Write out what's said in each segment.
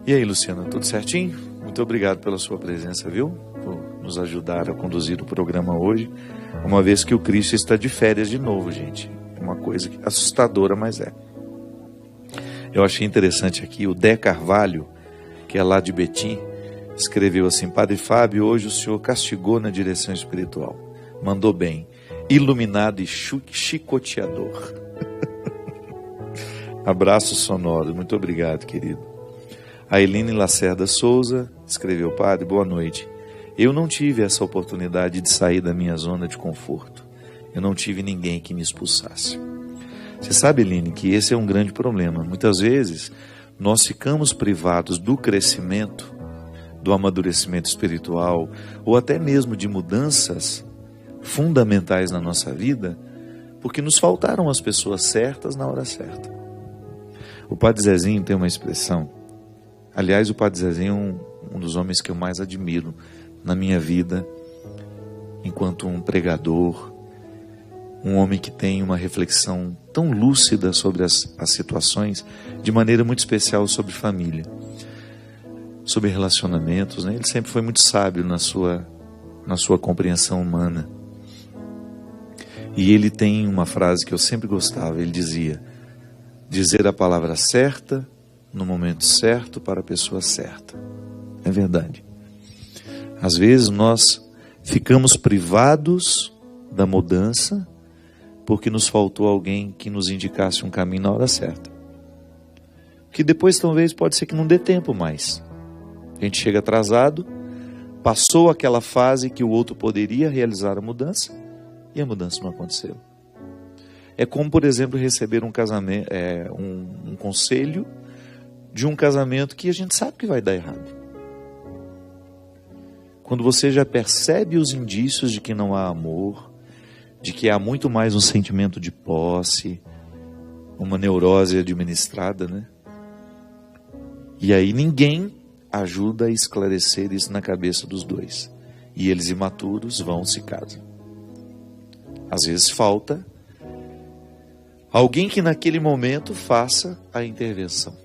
E aí, Luciana, tudo certinho? Muito obrigado pela sua presença, viu? Por nos ajudar a conduzir o programa hoje, uma vez que o Cristo está de férias de novo, gente. Uma coisa assustadora, mas é. Eu achei interessante aqui, o Dé Carvalho, que é lá de Betim, escreveu assim: Padre Fábio, hoje o senhor castigou na direção espiritual. Mandou bem. Iluminado e chicoteador. Abraço sonoro. Muito obrigado, querido. A Eline Lacerda Souza escreveu: Padre, boa noite. Eu não tive essa oportunidade de sair da minha zona de conforto. Eu não tive ninguém que me expulsasse. Você sabe, Eline, que esse é um grande problema. Muitas vezes nós ficamos privados do crescimento, do amadurecimento espiritual, ou até mesmo de mudanças fundamentais na nossa vida, porque nos faltaram as pessoas certas na hora certa. O Padre Zezinho tem uma expressão, aliás, o Padre Zezinho é um dos homens que eu mais admiro na minha vida, enquanto um pregador, um homem que tem uma reflexão tão lúcida sobre as situações, de maneira muito especial sobre família, sobre relacionamentos, né? Ele sempre foi muito sábio na sua compreensão humana. E ele tem uma frase que eu sempre gostava, ele dizia: dizer a palavra certa, no momento certo, para a pessoa certa. É verdade. Às vezes nós ficamos privados da mudança, porque nos faltou alguém que nos indicasse um caminho na hora certa. Que depois talvez pode ser que não dê tempo mais. A gente chega atrasado, passou aquela fase que o outro poderia realizar a mudança, e a mudança não aconteceu. É como, por exemplo, receber um casamento, um conselho de um casamento que a gente sabe que vai dar errado. Quando você já percebe os indícios de que não há amor, de que há muito mais um sentimento de posse, uma neurose administrada, né? E aí ninguém ajuda a esclarecer isso na cabeça dos dois. E eles, imaturos, vão se casam. Às vezes falta alguém que naquele momento faça a intervenção.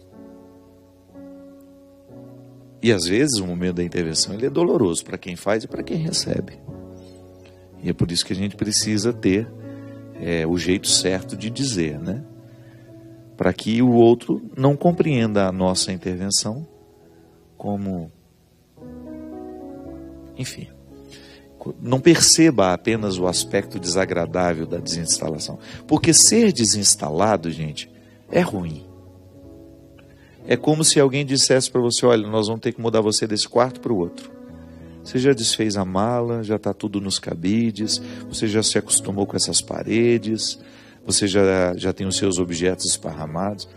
E às vezes o momento da intervenção ele é doloroso para quem faz e para quem recebe. E é por isso que a gente precisa ter o jeito certo de dizer, né? Para que o outro não compreenda a nossa intervenção como, enfim, não perceba apenas o aspecto desagradável da desinstalação. Porque ser desinstalado, gente, é ruim. É como se alguém dissesse para você: olha, nós vamos ter que mudar você desse quarto para o outro. Você já desfez a mala, já está tudo nos cabides, você já se acostumou com essas paredes, você já tem os seus objetos esparramados.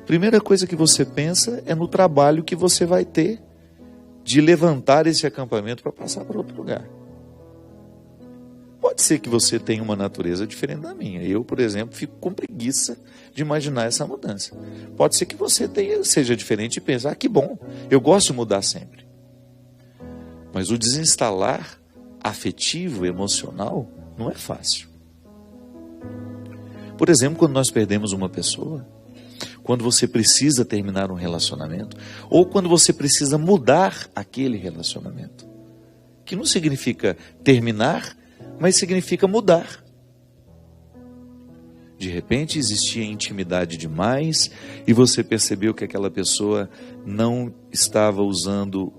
Primeira coisa que você pensa é no trabalho que você vai ter de levantar esse acampamento para passar para outro lugar. Pode ser que você tenha uma natureza diferente da minha. Eu, por exemplo, fico com preguiça de imaginar essa mudança. Pode ser que você seja diferente e pense: que bom, eu gosto de mudar sempre. Mas o desinstalar afetivo, emocional, não é fácil. Por exemplo, quando nós perdemos uma pessoa, quando você precisa terminar um relacionamento, ou quando você precisa mudar aquele relacionamento, que não significa terminar, mas significa mudar. De repente existia intimidade demais e você percebeu que aquela pessoa não estava usando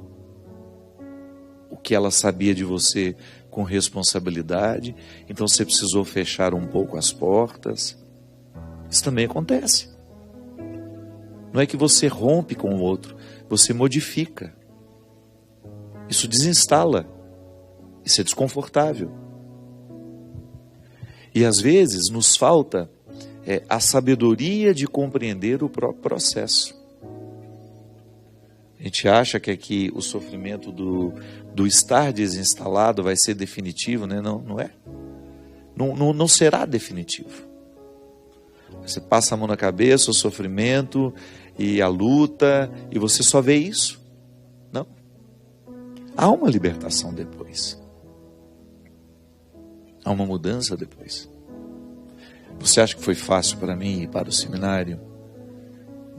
o que ela sabia de você com responsabilidade, então você precisou fechar um pouco as portas. Isso também acontece. Não é que você rompe com o outro, você modifica. Isso desinstala. Isso é desconfortável. E às vezes nos falta a sabedoria de compreender o próprio processo. A gente acha que aqui o sofrimento do estar desinstalado vai ser definitivo, né? Não é. Não será definitivo. Você passa a mão na cabeça, o sofrimento e a luta, e você só vê isso. Não. Há uma libertação depois. Há uma mudança depois. Você acha que foi fácil para mim ir para o seminário?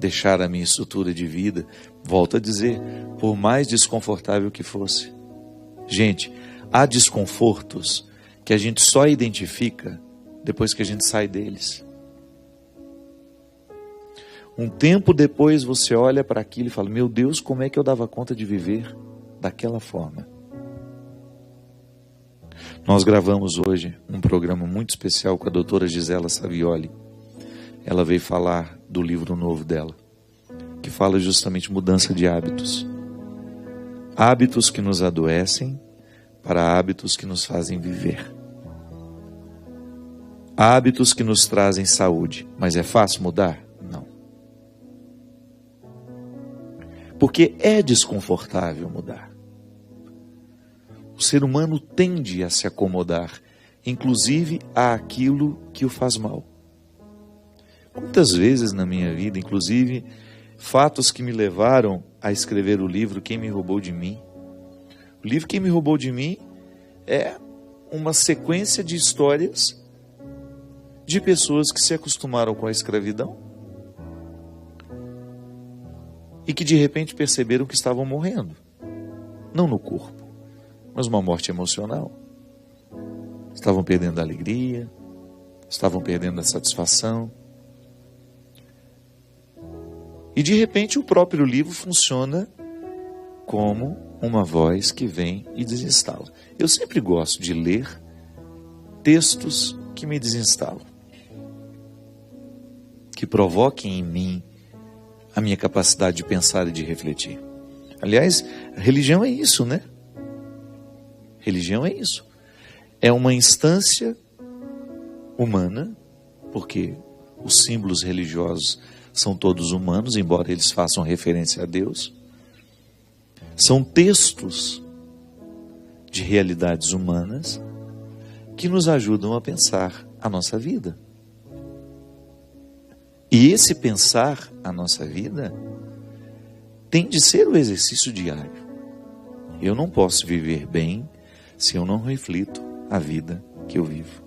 deixar a minha estrutura de vida, volto a dizer, por mais desconfortável que fosse. Gente, há desconfortos que a gente só identifica depois que a gente sai deles. Um tempo depois você olha para aquilo e fala, meu Deus, como é que eu dava conta de viver daquela forma? Nós gravamos hoje um programa muito especial com a doutora Gisela Savioli. Ela veio falar do livro novo dela, que fala justamente mudança de hábitos. Hábitos que nos adoecem para hábitos que nos fazem viver. Hábitos que nos trazem saúde. Mas é fácil mudar? Não. Porque é desconfortável mudar. O ser humano tende a se acomodar, inclusive àquilo que o faz mal. Quantas vezes na minha vida, inclusive, fatos que me levaram a escrever o livro Quem Me Roubou de Mim. O livro Quem Me Roubou de Mim é uma sequência de histórias de pessoas que se acostumaram com a escravidão e que de repente perceberam que estavam morrendo. Não no corpo, mas uma morte emocional. Estavam perdendo a alegria, estavam perdendo a satisfação. E de repente o próprio livro funciona como uma voz que vem e desinstala. Eu sempre gosto de ler textos que me desinstalam, que provoquem em mim a minha capacidade de pensar e de refletir. Aliás, a religião é isso, né? Religião é isso. É uma instância humana, porque os símbolos religiosos são todos humanos, embora eles façam referência a Deus. São textos de realidades humanas que nos ajudam a pensar a nossa vida. E esse pensar a nossa vida tem de ser o exercício diário. Eu não posso viver bem se eu não reflito a vida que eu vivo.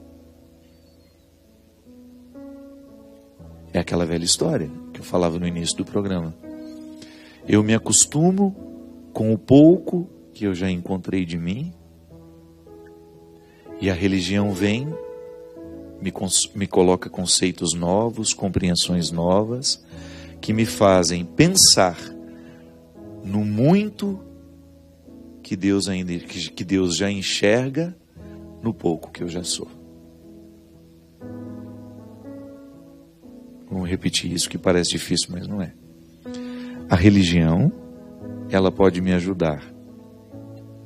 É aquela velha história que eu falava no início do programa. Eu me acostumo com o pouco que eu já encontrei de mim, e a religião vem, me coloca conceitos novos, compreensões novas, que me fazem pensar no muito que Deus já enxerga no pouco que eu já sou. Vamos repetir isso, que parece difícil, mas não é. A religião, ela pode me ajudar,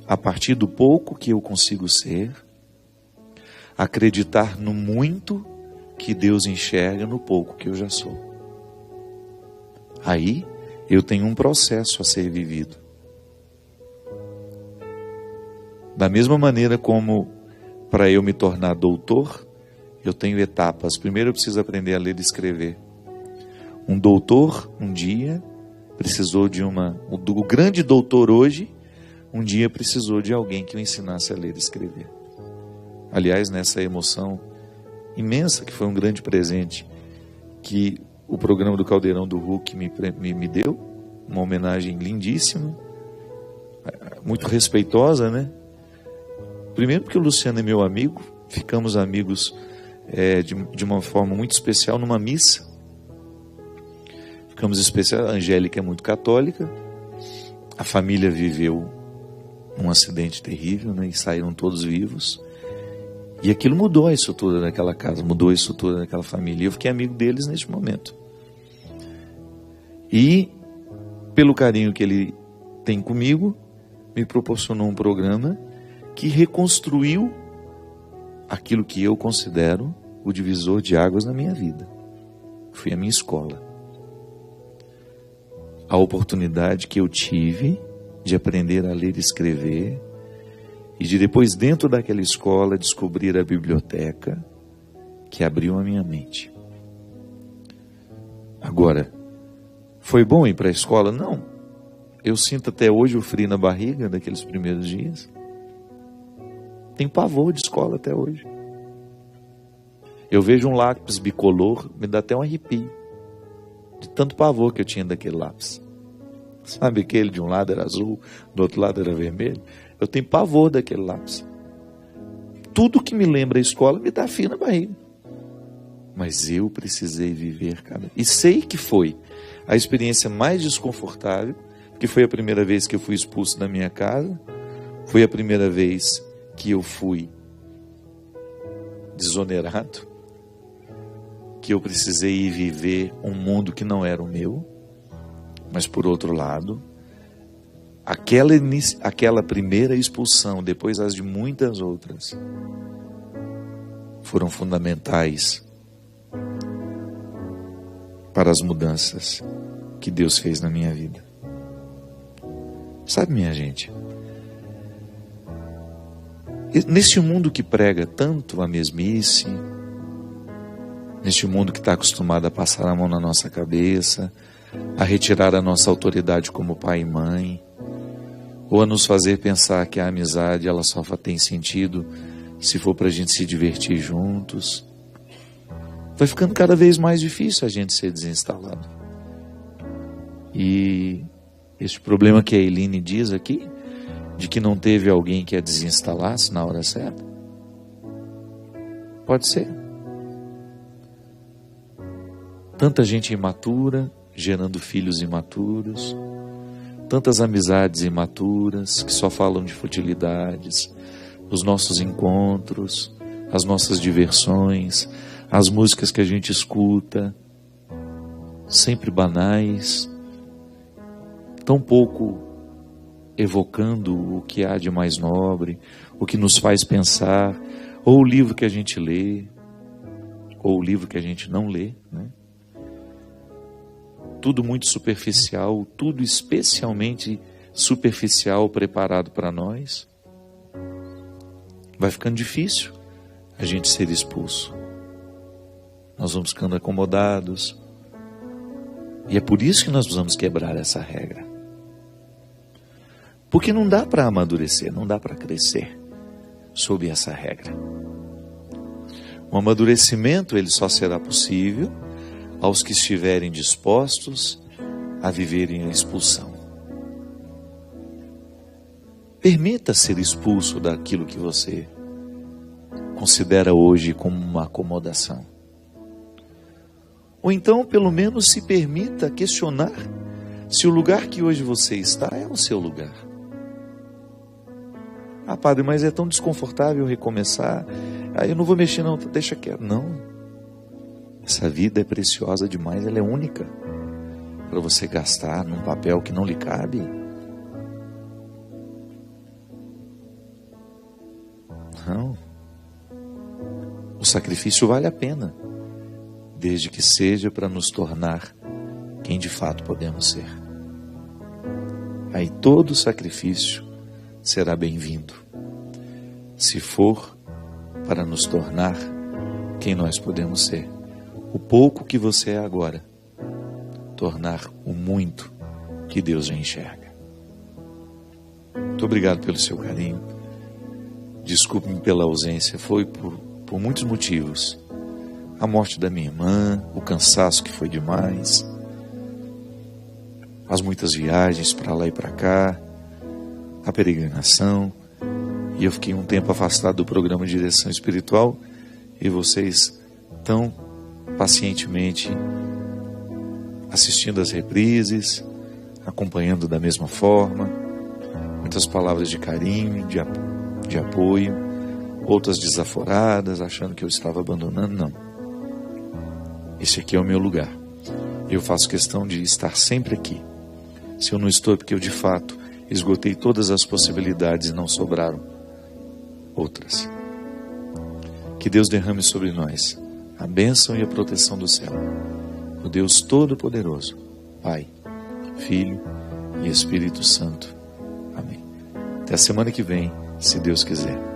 a partir do pouco que eu consigo ser, acreditar no muito que Deus enxerga no pouco que eu já sou. Aí, eu tenho um processo a ser vivido. Da mesma maneira como, para eu me tornar doutor, eu tenho etapas. Primeiro eu preciso aprender a ler e escrever. Um doutor, um dia, precisou de o grande doutor hoje, um dia precisou de alguém que o ensinasse a ler e escrever. Aliás, nessa emoção imensa, que foi um grande presente, que o programa do Caldeirão do Hulk me deu, uma homenagem lindíssima, muito respeitosa, né? Primeiro porque o Luciano é meu amigo, ficamos amigos de uma forma muito especial numa missa. Ficamos especiais. A Angélica é muito católica, a família viveu um acidente terrível, né, e saíram todos vivos, e aquilo mudou a estrutura daquela casa, mudou a estrutura daquela família, e eu fiquei amigo deles neste momento. E pelo carinho que ele tem comigo, me proporcionou um programa que reconstruiu aquilo que eu considero o divisor de águas na minha vida. Foi a minha escola. A oportunidade que eu tive de aprender a ler e escrever, e de depois, dentro daquela escola, descobrir a biblioteca que abriu a minha mente. Agora, foi bom ir para a escola? Não. Eu sinto até hoje o frio na barriga daqueles primeiros dias. Tenho pavor de escola até hoje. Eu vejo um lápis bicolor, me dá até um arrepio. de tanto pavor que eu tinha daquele lápis. Sabe, aquele de um lado era azul, do outro lado era vermelho? Eu tenho pavor daquele lápis. Tudo que me lembra a escola me dá frio na barriga. Mas eu precisei viver, cara. E sei que foi a experiência mais desconfortável, porque foi a primeira vez que eu fui expulso da minha casa, foi a primeira vez que eu fui desonerado, que eu precisei ir viver um mundo que não era o meu. Mas por outro lado, aquela primeira expulsão, depois as de muitas outras, foram fundamentais para as mudanças que Deus fez na minha vida. Sabe, minha gente, neste mundo que prega tanto a mesmice, neste mundo que está acostumado a passar a mão na nossa cabeça, a retirar a nossa autoridade como pai e mãe, ou a nos fazer pensar que a amizade ela só tem sentido se for para a gente se divertir juntos, vai ficando cada vez mais difícil a gente ser desinstalado. E esse problema que a Eline diz aqui, de que não teve alguém que a desinstalasse na hora certa, pode ser. Tanta gente imatura, gerando filhos imaturos, tantas amizades imaturas que só falam de futilidades, os nossos encontros, as nossas diversões, as músicas que a gente escuta, sempre banais, tão pouco evocando o que há de mais nobre, o que nos faz pensar, ou o livro que a gente lê, ou o livro que a gente não lê, né? Tudo muito superficial, tudo especialmente superficial preparado para nós. Vai ficando difícil a gente ser expulso. Nós vamos ficando acomodados. E é por isso que nós vamos quebrar essa regra. Porque não dá para amadurecer, não dá para crescer sob essa regra. O amadurecimento ele só será possível aos que estiverem dispostos a viverem a expulsão. Permita ser expulso daquilo que você considera hoje como uma acomodação. Ou então, pelo menos, se permita questionar se o lugar que hoje você está é o seu lugar. Ah, padre, mas é tão desconfortável recomeçar. Ah, eu não vou mexer não, deixa quieto. Não. Essa vida é preciosa demais, ela é única para você gastar num papel que não lhe cabe. Não. O sacrifício vale a pena, desde que seja para nos tornar quem de fato podemos ser. Aí todo sacrifício será bem-vindo, se for para nos tornar quem nós podemos ser. O pouco que você é agora, tornar o muito que Deus já enxerga. Muito obrigado pelo seu carinho. Desculpe-me pela ausência, foi por muitos motivos. A morte da minha irmã, o cansaço que foi demais, as muitas viagens para lá e para cá, a peregrinação, e eu fiquei um tempo afastado do programa de direção espiritual, e vocês tão pacientemente assistindo as reprises, acompanhando da mesma forma, muitas palavras de carinho, de apoio, outras desaforadas, achando que eu estava abandonando. Não. Esse aqui é o meu lugar. Eu faço questão de estar sempre aqui. Se eu não estou é porque eu de fato esgotei todas as possibilidades e não sobraram outras. Que Deus derrame sobre nós a bênção e a proteção do céu. O Deus Todo-Poderoso, Pai, Filho e Espírito Santo. Amém. Até a semana que vem, se Deus quiser.